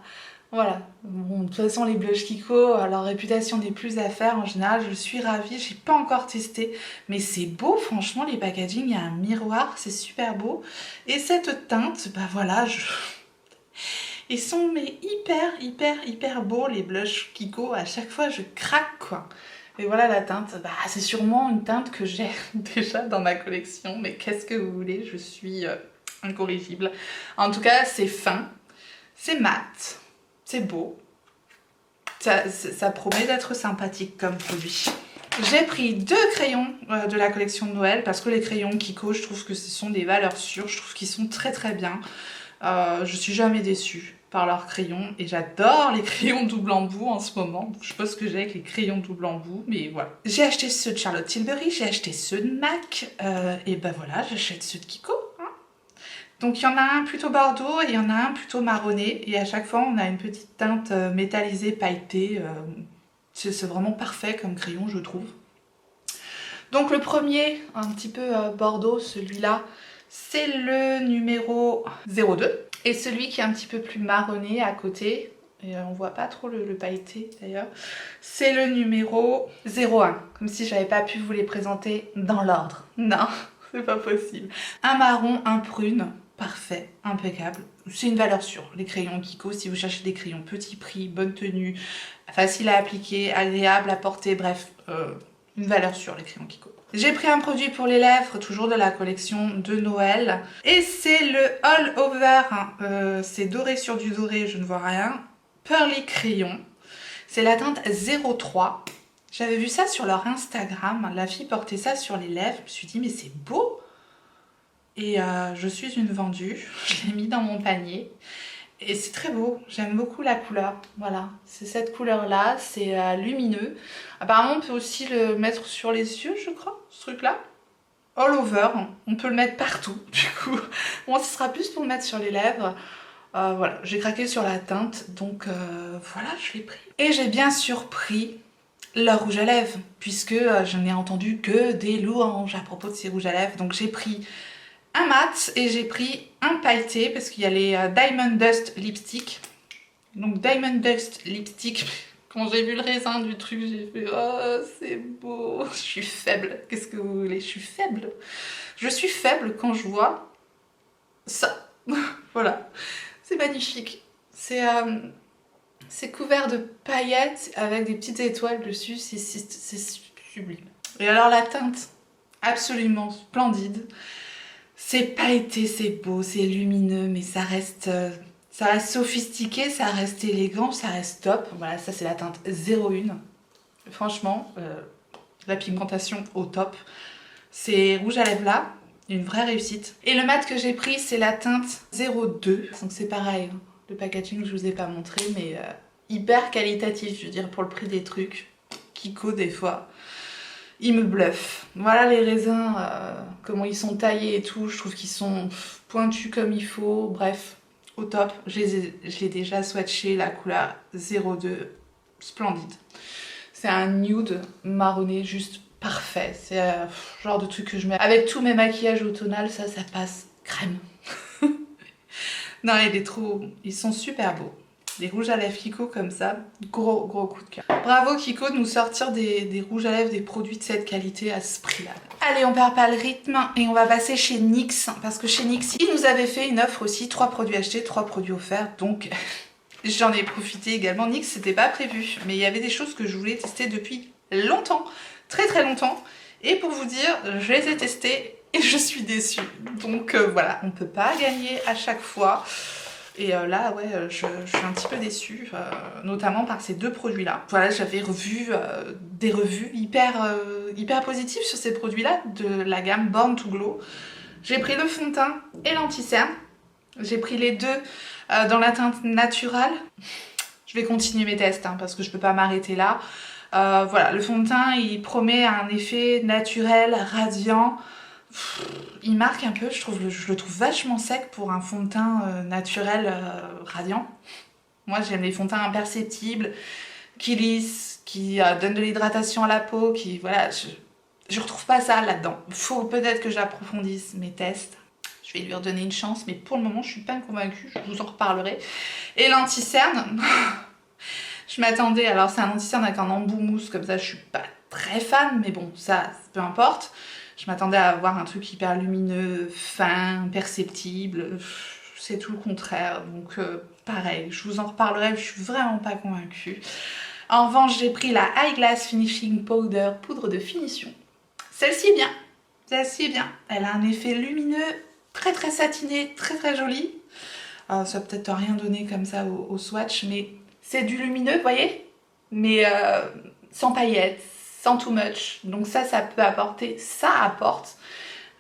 Voilà. Bon, de toute façon les blushs Kiko, leur réputation n'est plus à faire. En général je suis ravie, j'ai pas encore testé, mais c'est beau franchement, les packaging, il y a un miroir, c'est super beau. Et cette teinte, bah voilà, ils sont mais hyper beaux les blushs Kiko, à chaque fois je craque quoi. Et voilà la teinte, bah c'est sûrement une teinte que j'ai déjà dans ma collection, mais qu'est-ce que vous voulez, je suis incorrigible. En tout cas c'est fin, c'est mat, c'est beau, ça promet d'être sympathique comme produit. J'ai pris 2 crayons de la collection de Noël, parce que les crayons Kiko, je trouve que ce sont des valeurs sûres, je trouve qu'ils sont très bien. Je suis jamais déçue par leurs crayons et j'adore les crayons double embout en ce moment. Donc, je sais pas ce que j'ai avec les crayons double embout, mais voilà. J'ai acheté ceux de Charlotte Tilbury, j'ai acheté ceux de MAC et ben voilà, j'achète ceux de Kiko. Hein. Donc il y en a un plutôt bordeaux et il y en a un plutôt marronné et à chaque fois on a une petite teinte métallisée, pailletée. C'est vraiment parfait comme crayon je trouve. Donc le premier, un petit peu bordeaux, celui-là, c'est le numéro 02. Et celui qui est un petit peu plus marronné à côté, et on voit pas trop le pailleté d'ailleurs, c'est le numéro 01. Comme si j'avais pas pu vous les présenter dans l'ordre. Non, c'est pas possible. Un marron, un prune, parfait, impeccable. C'est une valeur sûre, les crayons Kiko. Si vous cherchez des crayons petit prix, bonne tenue, facile à appliquer, agréable à porter, bref, une valeur sûre les crayons Kiko. J'ai pris un produit pour les lèvres, toujours de la collection de Noël. Et c'est le All Over, c'est doré sur du doré, je ne vois rien. Pearly Crayon. C'est la teinte 03. J'avais vu ça sur leur Instagram, la fille portait ça sur les lèvres. Je me suis dit mais c'est beau. Et je suis une vendue, je l'ai mis dans mon panier. Et c'est très beau, j'aime beaucoup la couleur, voilà, c'est cette couleur là, c'est lumineux. Apparemment on peut aussi le mettre sur les yeux je crois, ce truc là. All over, on peut le mettre partout du coup. Moi ce sera plus pour le mettre sur les lèvres. Voilà, j'ai craqué sur la teinte, donc voilà, je l'ai pris. Et j'ai bien sûr pris leur rouge à lèvres, puisque je n'ai entendu que des louanges à propos de ces rouges à lèvres. Donc j'ai pris un mat et j'ai pris un pailleté parce qu'il y a les Diamond Dust Lipstick. Donc Diamond Dust Lipstick, quand j'ai vu le raisin du truc, j'ai fait oh c'est beau, je suis faible. Qu'est-ce que vous voulez, je suis faible. Je suis faible quand je vois ça. Voilà, c'est magnifique. C'est couvert de paillettes avec des petites étoiles dessus, c'est sublime. Et alors la teinte, absolument splendide. C'est pailleté, c'est beau, c'est lumineux, mais ça reste sophistiqué, ça reste élégant, ça reste top. Voilà, ça c'est la teinte 01. Franchement, la pigmentation au top. C'est rouge à lèvres là, une vraie réussite. Et le mat que j'ai pris, c'est la teinte 02. Donc c'est pareil, le packaging je vous ai pas montré, mais hyper qualitatif, je veux dire, pour le prix des trucs. Kiko, des fois, il me bluffe. Voilà les raisins, comment ils sont taillés et tout, je trouve qu'ils sont pointus comme il faut, bref, au top. Je l'ai déjà swatché, la couleur 02, splendide. C'est un nude marronné juste parfait. C'est le genre de truc que je mets avec tous mes maquillages automnal, ça passe crème. Non, ils sont super beaux. Des rouges à lèvres Kiko comme ça, gros coup de cœur. Bravo Kiko de nous sortir des rouges à lèvres, des produits de cette qualité à ce prix-là. Allez, on perd pas le rythme et on va passer chez NYX, parce que chez NYX, ils nous avaient fait une offre aussi, 3 produits achetés, 3 produits offerts, donc j'en ai profité également. NYX, c'était pas prévu, mais il y avait des choses que je voulais tester depuis longtemps, très longtemps, et pour vous dire, je les ai testées et je suis déçue. Donc voilà, on peut pas gagner à chaque fois. Et là, ouais, je suis un petit peu déçue, notamment par ces 2 produits-là. Voilà, j'avais revu des revues hyper positives sur ces produits-là, de la gamme Born to Glow. J'ai pris le fond de teint et l'anti-cerne. J'ai pris les 2 dans la teinte naturelle. Je vais continuer mes tests, hein, parce que je peux pas m'arrêter là. Voilà, le fond de teint, il promet un effet naturel, radiant. Il marque un peu, je le trouve vachement sec pour un fond de teint naturel radiant. Moi j'aime les fonds de teint imperceptibles, qui lissent, qui donnent de l'hydratation à la peau, qui voilà, je retrouve pas ça là-dedans. Faut peut-être que j'approfondisse mes tests. Je vais lui redonner une chance, mais pour le moment je suis pas convaincue, je vous en reparlerai. Et l'anti-cerne, je m'attendais, alors c'est un anti-cerne avec un embout mousse, comme ça je suis pas très fan, mais bon, ça peu importe. Je m'attendais à avoir un truc hyper lumineux, fin, perceptible. C'est tout le contraire. Donc pareil, je vous en reparlerai, je suis vraiment pas convaincue. En revanche, j'ai pris la Eyeglass Finishing Powder, poudre de finition. Celle-ci est bien. Celle-ci est bien. Elle a un effet lumineux, très satiné, très joli. Ça va peut-être rien donner comme ça au swatch, mais c'est du lumineux, vous voyez, mais sans paillettes, sans too much. Donc ça peut apporter, ça apporte.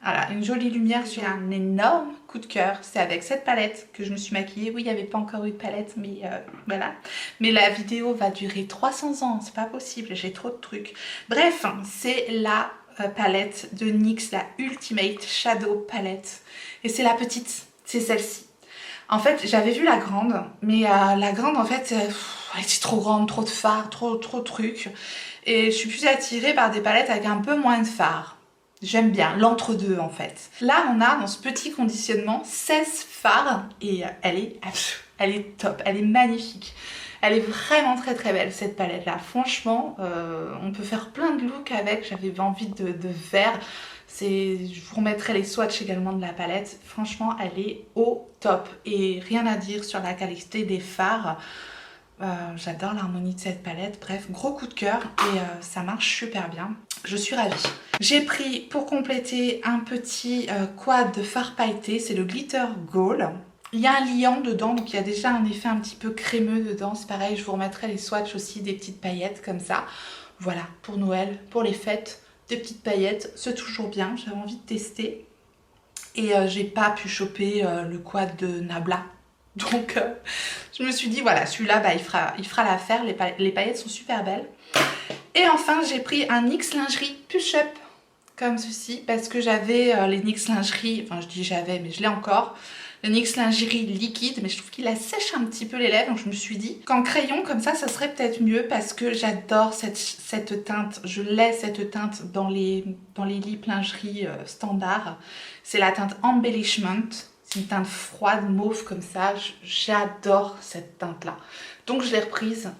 Voilà, une jolie lumière. J'ai un énorme coup de cœur. C'est avec cette palette que je me suis maquillée. Oui, il n'y avait pas encore eu de palette, mais voilà. Mais la vidéo va durer 300 ans, c'est pas possible, j'ai trop de trucs. Bref, c'est la palette de NYX, la Ultimate Shadow Palette. Et c'est la petite, c'est celle-ci. En fait, j'avais vu la grande, mais la grande, en fait, elle était trop grande, trop de fard, trop de trucs. Et je suis plus attirée par des palettes avec un peu moins de fard. J'aime bien l'entre-deux en fait. Là, on a dans ce petit conditionnement 16 fards et elle est top, elle est magnifique. Elle est vraiment très belle cette palette là. Franchement, on peut faire plein de looks avec. J'avais envie de vert. Je vous remettrai les swatchs également de la palette. Franchement, elle est au top. Et rien à dire sur la qualité des fards. J'adore l'harmonie de cette palette. Bref, gros coup de cœur et ça marche super bien. Je suis ravie. J'ai pris pour compléter un petit quad de fard pailleté. C'est le Glitter Gold. Il y a un liant dedans, donc il y a déjà un effet un petit peu crémeux dedans. C'est pareil, je vous remettrai les swatchs aussi, des petites paillettes comme ça. Voilà, pour Noël, pour les fêtes, des petites paillettes, c'est toujours bien. J'avais envie de tester. Et j'ai pas pu choper le quad de Nabla. Donc je me suis dit voilà, celui-là il fera l'affaire, les paillettes sont super belles. Et enfin j'ai pris un NYX lingerie push-up comme ceci parce que j'avais les NYX lingerie, enfin je dis j'avais mais je l'ai encore, le NYX lingerie liquide, mais je trouve qu'il assèche un petit peu les lèvres, donc je me suis dit qu'en crayon comme ça serait peut-être mieux parce que j'adore cette teinte, je l'ai cette teinte dans les lip lingerie standard, c'est la teinte Embellishment. C'est une teinte froide, mauve comme ça. J'adore cette teinte-là. Donc je l'ai reprise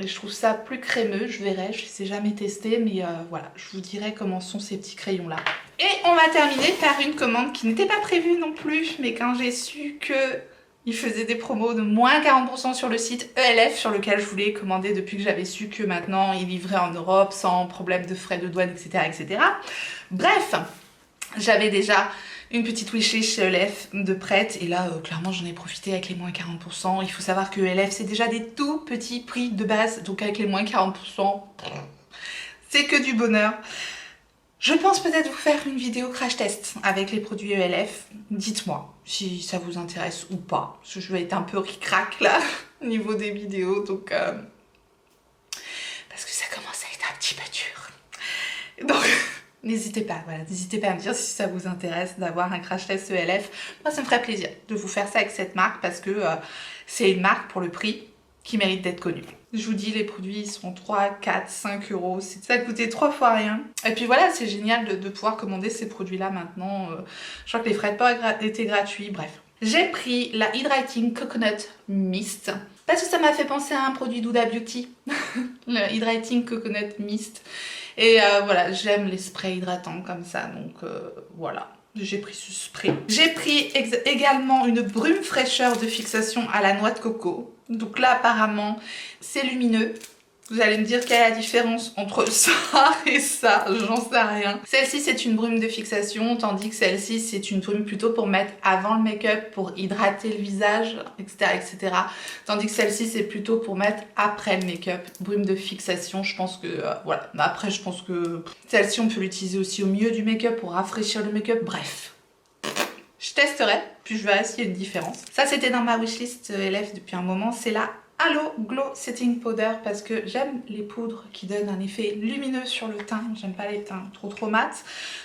et je trouve ça plus crémeux. Je verrai, je ne sais jamais testé, mais voilà, je vous dirai comment sont ces petits crayons-là. Et on va terminer par une commande qui n'était pas prévue non plus, mais quand j'ai su qu'ils faisaient des promos de moins 40% sur le site ELF, sur lequel je voulais commander depuis que j'avais su que maintenant ils livraient en Europe sans problème de frais de douane, etc. etc. Bref, j'avais déjà une petite wishlist chez ELF de prête et là clairement j'en ai profité avec les moins 40%. Il faut savoir que ELF c'est déjà des tout petits prix de base, donc avec les moins 40% c'est que du bonheur. Je pense peut-être vous faire une vidéo crash test avec les produits ELF. Dites-moi si ça vous intéresse ou pas. Je vais être un peu ric-rac là. au niveau des vidéos, donc parce que ça commence à être un petit peu dur. Donc n'hésitez pas, voilà, n'hésitez pas à me dire si ça vous intéresse d'avoir un crash test ELF. Moi, ça me ferait plaisir de vous faire ça avec cette marque parce que c'est une marque pour le prix qui mérite d'être connue. Je vous dis, les produits sont 3, 4, 5 euros. Ça a coûté 3 fois rien. Et puis voilà, c'est génial de pouvoir commander ces produits-là maintenant. Je crois que les frais de port étaient gratuits, bref. J'ai pris la Hydrating Coconut Mist parce que ça m'a fait penser à un produit d'Huda Beauty, le Hydrating Coconut Mist. Et voilà, j'aime les sprays hydratants comme ça, donc voilà. J'ai pris ce spray. J'ai pris également une brume fraîcheur de fixation à la noix de coco. Donc là, apparemment, c'est lumineux. Vous allez me dire quelle est la différence entre ça et ça, j'en sais rien. Celle-ci, c'est une brume de fixation, tandis que celle-ci, c'est une brume plutôt pour mettre avant le make-up, pour hydrater le visage, etc., etc. Tandis que celle-ci, c'est plutôt pour mettre après le make-up. Brume de fixation, je pense que, voilà. Après, je pense que celle-ci, on peut l'utiliser aussi au milieu du make-up pour rafraîchir le make-up, bref. Je testerai, puis je verrai s'il y a une différence. Ça, c'était dans ma wishlist LF depuis un moment, c'est la Halo Glow Setting Powder parce que j'aime les poudres qui donnent un effet lumineux sur le teint. J'aime pas les teints trop mat.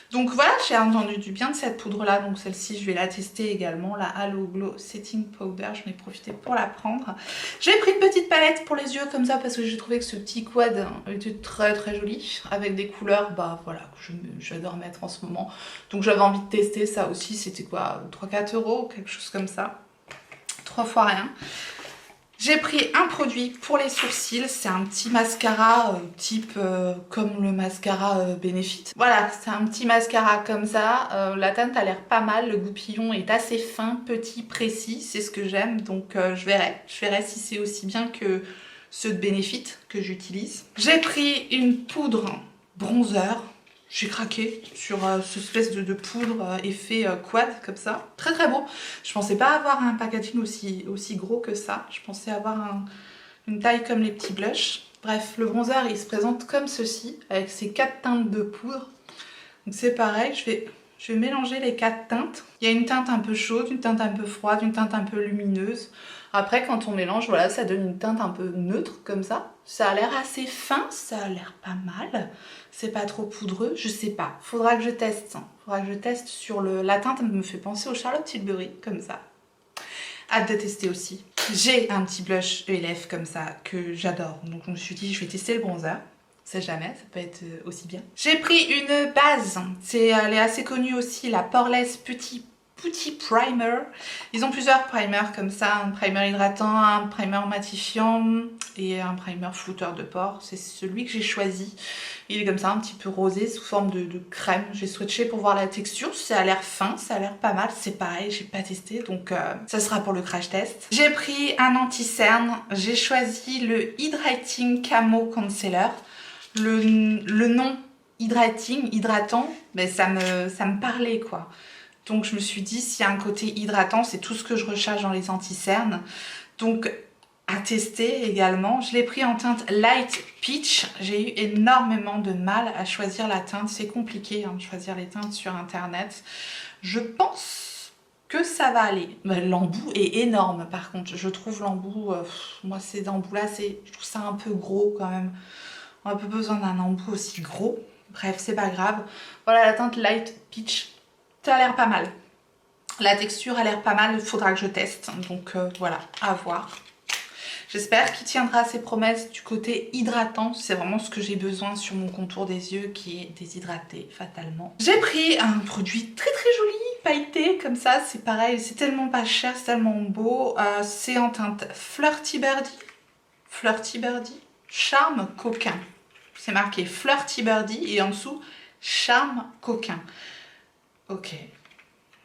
Donc voilà, j'ai entendu du bien de cette poudre là. Donc celle-ci, je vais la tester également. La Halo Glow Setting Powder, j'en ai profité pour la prendre. J'ai pris une petite palette pour les yeux comme ça parce que j'ai trouvé que ce petit quad était très joli. Avec des couleurs, bah voilà, que j'adore mettre en ce moment. Donc j'avais envie de tester ça aussi. C'était quoi, 3-4 euros, quelque chose comme ça. 3 fois rien. J'ai pris un produit pour les sourcils, c'est un petit mascara type comme le mascara Benefit. Voilà, c'est un petit mascara comme ça, la teinte a l'air pas mal, le goupillon est assez fin, petit, précis, c'est ce que j'aime, donc je verrai si c'est aussi bien que ceux de Benefit que j'utilise. J'ai pris une poudre bronzer. J'ai craqué sur cette espèce de poudre effet quad comme ça. Très beau. Je pensais pas avoir un packaging aussi gros que ça. Je pensais avoir une taille comme les petits blushs. Bref, le bronzer il se présente comme ceci avec ses 4 teintes de poudre. Donc c'est pareil, je vais mélanger les 4 teintes. Il y a une teinte un peu chaude, une teinte un peu froide, une teinte un peu lumineuse. Après quand on mélange, voilà, ça donne une teinte un peu neutre comme ça. Ça a l'air assez fin, ça a l'air pas mal. C'est pas trop poudreux, je sais pas. Faudra que je teste. Faudra que je teste sur la teinte, elle me fait penser au Charlotte Tilbury, comme ça. Hâte de tester aussi. J'ai un petit blush ELF comme ça que j'adore. Donc je me suis dit, je vais tester le bronzer. On sait jamais, ça peut être aussi bien. J'ai pris une base. Elle est assez connue aussi, la Poreless Petit Primer. Ils ont plusieurs primers comme ça, un primer hydratant, un primer matifiant et un primer flouteur de pores. C'est celui que j'ai choisi. Il est comme ça, un petit peu rosé sous forme de crème. J'ai swatché pour voir la texture. Ça a l'air fin, ça a l'air pas mal. C'est pareil, j'ai pas testé, donc ça sera pour le crash test. J'ai pris un anti-cerne. J'ai choisi le Hydrating Camo Concealer. Le nom hydratant, mais ça me parlait quoi. Donc je me suis dit, s'il y a un côté hydratant, c'est tout ce que je recherche dans les anti-cernes. Donc à tester également. Je l'ai pris en teinte Light Peach. J'ai eu énormément de mal à choisir la teinte. C'est compliqué de choisir les teintes sur internet. Je pense que ça va aller. L'embout est énorme par contre. Je trouve l'embout, moi ces embouts là, je trouve ça un peu gros quand même. On a peu besoin d'un embout aussi gros. Bref, c'est pas grave. Voilà la teinte Light Peach. Ça a l'air pas mal. La texture a l'air pas mal, il faudra que je teste. Donc voilà, à voir. J'espère qu'il tiendra ses promesses du côté hydratant. C'est vraiment ce que j'ai besoin sur mon contour des yeux qui est déshydraté fatalement. J'ai pris un produit très joli, pailleté comme ça. C'est pareil, c'est tellement pas cher, c'est tellement beau. C'est en teinte Flirty Birdie. Flirty Birdie. Charme coquin. C'est marqué Flirty Birdie et en dessous Charme coquin. Ok.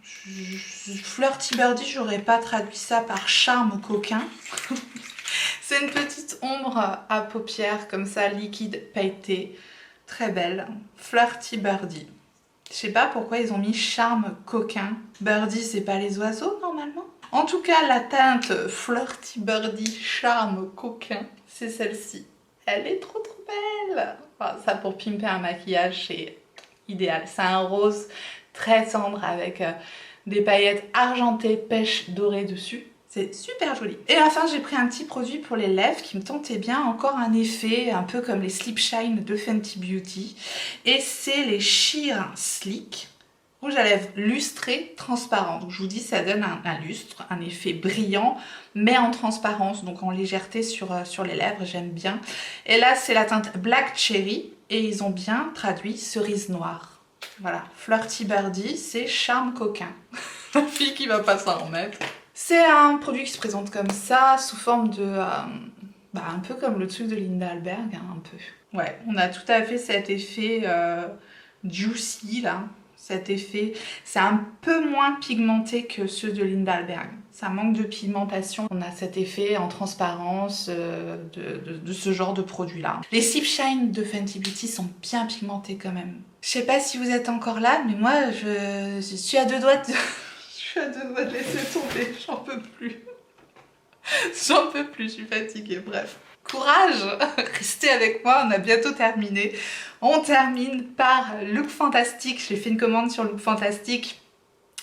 Flirty Birdie, j'aurais pas traduit ça par charme coquin. C'est une petite ombre à paupières comme ça, liquide, pailletée. Très belle. Flirty Birdie. Je sais pas pourquoi ils ont mis charme coquin. Birdie, c'est pas les oiseaux normalement? En tout cas, la teinte Flirty Birdie charme coquin, c'est celle-ci. Elle est trop belle. Enfin, ça pour pimper un maquillage, c'est idéal. C'est un rose très tendre avec des paillettes argentées pêche dorée dessus. C'est super joli. Et enfin, j'ai pris un petit produit pour les lèvres qui me tentait bien. Encore un effet un peu comme les Sleep Shine de Fenty Beauty. Et c'est les Sheer Sleek rouge à lèvres lustré, transparent. Donc je vous dis, ça donne un lustre, un effet brillant, mais en transparence, donc en légèreté sur les lèvres, j'aime bien. Et là, c'est la teinte Black Cherry, et ils ont bien traduit cerise noire. Voilà, Flirty Birdie, c'est charme coquin. La fille qui va pas s'en remettre. C'est un produit qui se présente comme ça, sous forme de... un peu comme le truc de Linda Alberg, hein, un peu. Ouais, on a tout à fait cet effet juicy, là. Cet effet, c'est un peu moins pigmenté que ceux de Linda Alberg. Ça manque de pigmentation. On a cet effet en transparence de ce genre de produit-là. Les Sleep Shine de Fenty Beauty sont bien pigmentés quand même. Je sais pas si vous êtes encore là, mais moi, je suis à deux doigts de... Je suis à deux doigts de laisser tomber, j'en peux plus. J'en peux plus, je suis fatiguée, bref. Courage, restez avec moi, on a bientôt terminé. On termine par Look Fantastic. J'ai fait une commande sur Look Fantastic.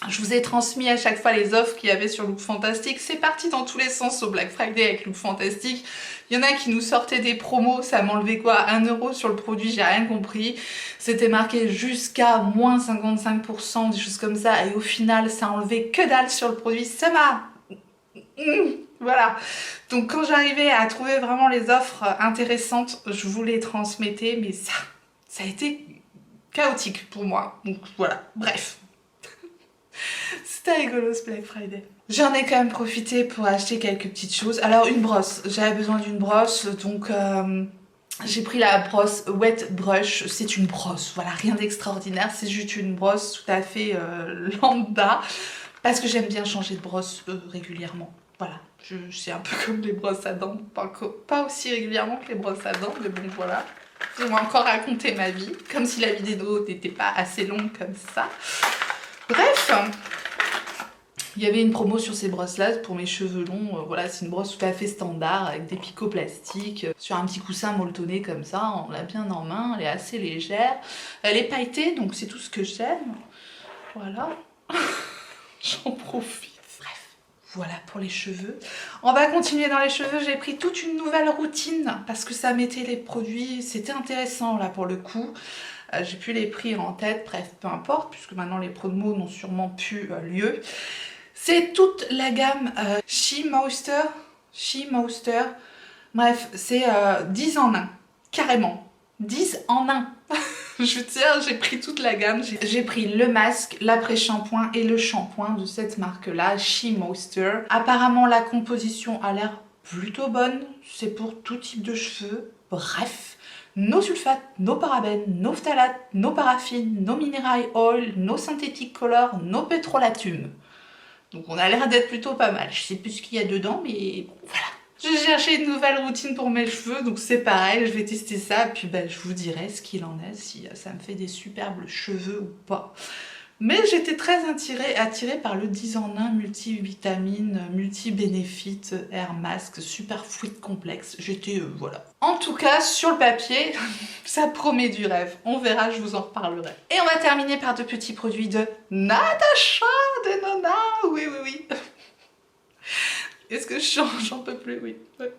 Je vous ai transmis à chaque fois les offres qu'il y avait sur Look Fantastic. C'est parti dans tous les sens au Black Friday avec Look Fantastic. Il y en a qui nous sortaient des promos, ça m'enlevait quoi, 1 € sur le produit, j'ai rien compris. C'était marqué jusqu'à moins 55%, des choses comme ça. Et au final, ça enlevait que dalle sur le produit. Ça m'a... Voilà, donc quand j'arrivais à trouver vraiment les offres intéressantes, je vous les transmettais, mais ça a été chaotique pour moi. Donc voilà, bref. C'était rigolo ce Black Friday. J'en ai quand même profité pour acheter quelques petites choses. Alors une brosse, j'avais besoin d'une brosse, donc j'ai pris la brosse Wet Brush. C'est une brosse, voilà, rien d'extraordinaire, c'est juste une brosse tout à fait lambda, parce que j'aime bien changer de brosse régulièrement. Voilà, c'est un peu comme les brosses à dents, pas aussi régulièrement que les brosses à dents, mais bon voilà. Je vais encore raconter ma vie, comme si la vidéo n'était pas assez longue comme ça. Bref, il y avait une promo sur ces brosses-là pour mes cheveux longs. Voilà, c'est une brosse tout à fait standard avec des picots plastiques, sur un petit coussin molletonné comme ça, on l'a bien en main, elle est assez légère. Elle est pailletée, donc c'est tout ce que j'aime. Voilà, j'en profite. Voilà pour les cheveux. On va continuer dans les cheveux. J'ai pris toute une nouvelle routine parce que ça mettait les produits. C'était intéressant là pour le coup. J'ai pu les prix en tête, bref, peu importe, puisque maintenant les promos n'ont sûrement plus lieu. C'est toute la gamme She Moisture. Bref, c'est 10 en 1, carrément. 10 en 1. Je tiens, j'ai pris toute la gamme. J'ai pris le masque, l'après-shampoing et le shampoing de cette marque-là, She Moisture. Apparemment, la composition a l'air plutôt bonne. C'est pour tout type de cheveux. Bref, no sulfate, no parabènes, no phthalates, no paraffine, no mineral oil, no synthetic color, no pétrolatum. Donc on a l'air d'être plutôt pas mal. Je sais plus ce qu'il y a dedans, mais bon, voilà. J'ai cherché une nouvelle routine pour mes cheveux, donc c'est pareil, je vais tester ça, puis je vous dirai ce qu'il en est, si ça me fait des superbes cheveux ou pas. Mais j'étais très attirée par le 10 en 1 multivitamine, multi-bénéfit, air mask, super fluide complexe. J'étais, voilà. En tout cas, sur le papier, ça promet du rêve. On verra, je vous en reparlerai. Et on va terminer par 2 petits produits de Natasha Denona. Oui, oui, oui. Est-ce que j'en peux plus? Oui. Ouais.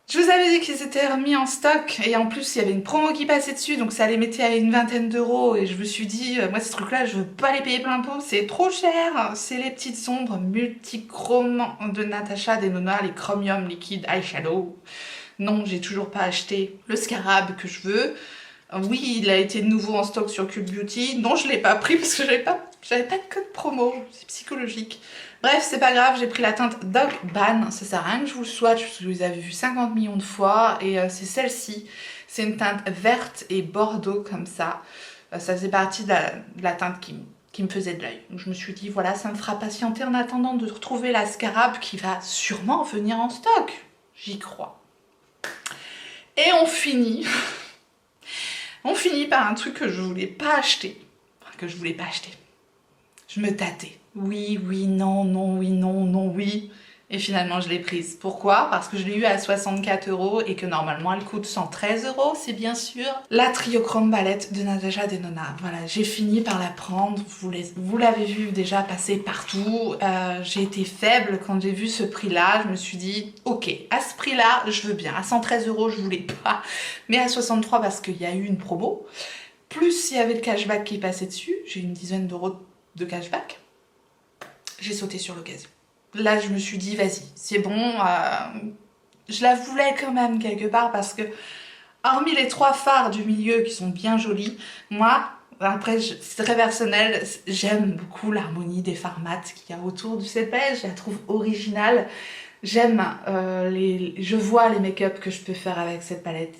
Je vous avais dit qu'ils étaient remis en stock et en plus il y avait une promo qui passait dessus, donc ça les mettait à une vingtaine d'euros et je me suis dit, moi ces trucs là je veux pas les payer plein pot, c'est trop cher. C'est les petites ombres multichrome de Natasha Denona, les chromium liquide eyeshadow. Non, j'ai toujours pas acheté le scarab que je veux. Oui, il a été de nouveau en stock sur Cult Beauty. Non, je l'ai pas pris parce que j'avais pas de code promo, c'est psychologique. Bref, c'est pas grave, j'ai pris la teinte Dog Ban, ça sert à rien que je vous le swatch, parce que vous les avez vus 50 millions de fois, et c'est celle-ci. C'est une teinte verte et bordeaux comme ça. Ça faisait partie de la teinte qui me faisait de l'œil. Donc je me suis dit, voilà, ça me fera patienter en attendant de retrouver la scarab qui va sûrement venir en stock. J'y crois. Et on finit... on finit par un truc que je voulais pas acheter. Enfin, que je voulais pas acheter. Je me tâtais. Oui, oui, non, non, oui, non, non, oui. Et finalement, je l'ai prise. Pourquoi? Parce que je l'ai eu à 64 € et que normalement, elle coûte 113 €, c'est bien sûr. La Triochrome Palette de Nadejda Denona. Voilà, j'ai fini par la prendre. Vous l'avez vu déjà passer partout. J'ai été faible quand j'ai vu ce prix-là. Je me suis dit, ok, à ce prix-là, je veux bien. À 113 €, je voulais pas. Mais à 63 parce qu'il y a eu une promo. Plus il y avait le cashback qui est passé dessus. J'ai eu une dizaine d'euros de cashback. J'ai sauté sur l'occasion. Là, je me suis dit, vas-y, c'est bon. Je la voulais quand même quelque part parce que, hormis les 3 fards du milieu qui sont bien jolis, moi, après, c'est très personnel, j'aime beaucoup l'harmonie des fards mat qu'il y a autour de cette palette. Je la trouve originale. J'aime, je vois les make-up que je peux faire avec cette palette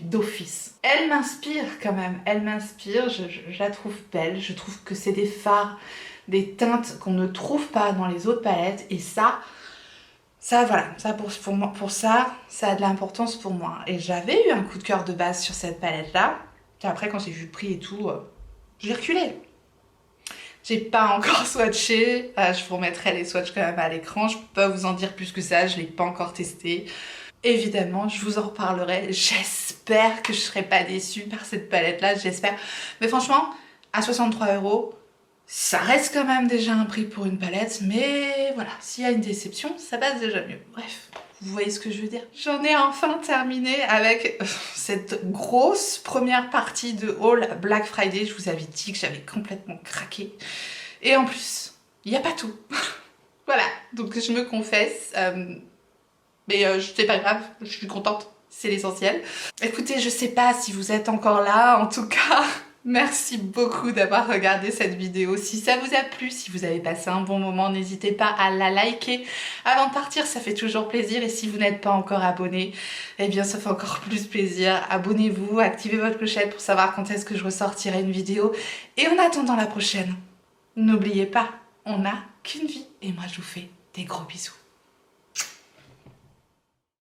d'office. Elle m'inspire quand même, elle m'inspire, je la trouve belle. Je trouve que c'est des fards, des teintes qu'on ne trouve pas dans les autres palettes, et ça voilà, ça pour ça a de l'importance pour moi. Et j'avais eu un coup de cœur de base sur cette palette là, puis après quand j'ai vu le prix et tout, j'ai reculé. J'ai pas encore swatché, je vous remettrai les swatchs quand même à l'écran, je peux pas vous en dire plus que ça, je l'ai pas encore testé. Évidemment, je vous en reparlerai, j'espère que je serai pas déçue par cette palette là, j'espère. Mais franchement, à 63 €, ça reste quand même déjà un prix pour une palette, mais voilà, s'il y a une déception, ça passe déjà mieux. Bref, vous voyez ce que je veux dire. J'en ai enfin terminé avec cette grosse première partie de haul Black Friday. Je vous avais dit que j'avais complètement craqué. Et en plus, il n'y a pas tout. Voilà, donc je me confesse. Mais c'est pas grave, je suis contente, c'est l'essentiel. Écoutez, je sais pas si vous êtes encore là, en tout cas... Merci beaucoup d'avoir regardé cette vidéo. Si ça vous a plu, si vous avez passé un bon moment, n'hésitez pas à la liker. Avant de partir, ça fait toujours plaisir. Et si vous n'êtes pas encore abonné, eh bien ça fait encore plus plaisir. Abonnez-vous, activez votre clochette pour savoir quand est-ce que je ressortirai une vidéo. Et en attendant la prochaine, n'oubliez pas, on n'a qu'une vie. Et moi je vous fais des gros bisous.